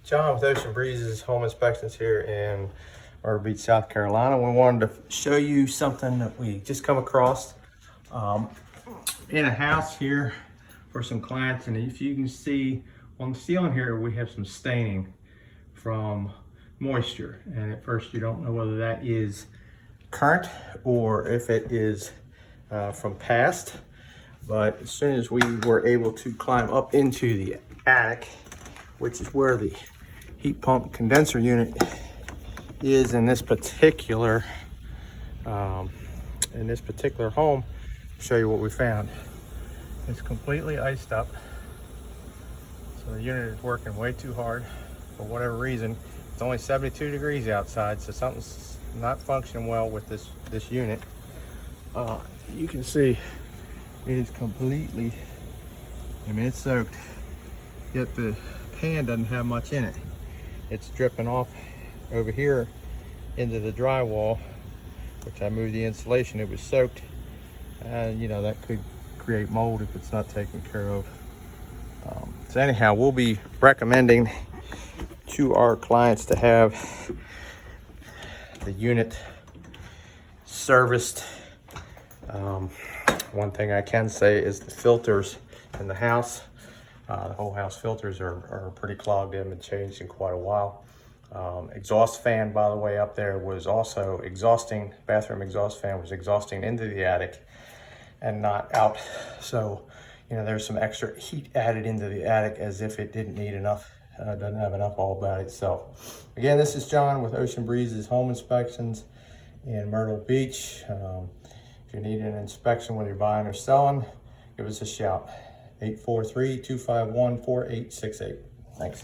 John with Ocean Breezes Home Inspections here in Myrtle Beach, South Carolina. We wanted to show you something that we just come across in a house here for some clients. And if you can see on the ceiling here, we have some staining from moisture. And at first you don't know whether that is current or if it is from past. But as soon as we were able to climb up into the attic, which is where the heat pump condenser unit is in this particular home, I'll show you what we found. It's completely iced up, so the unit is working way too hard for whatever reason. It's only 72 degrees outside, so something's not functioning well with this unit. You can see it is completely, it's soaked, yet the pan doesn't have much in it. It's dripping off over here into the drywall, which I moved the insulation. It was soaked, and that could create mold if it's not taken care of. So anyhow, we'll be recommending to our clients to have the unit serviced. One thing I can say is the filters in the house, the whole house filters are pretty clogged in, haven't changed in quite a while. Exhaust fan, by the way, up there was also exhausting. Bathroom exhaust fan was exhausting into the attic and not out. So, there's some extra heat added into the attic as if it didn't need enough, doesn't have enough all by itself. Again, this is John with Ocean Breezes Home Inspections in Myrtle Beach. If you need an inspection, whether you're buying or selling, give us a shout. 843-251-4868. Thanks.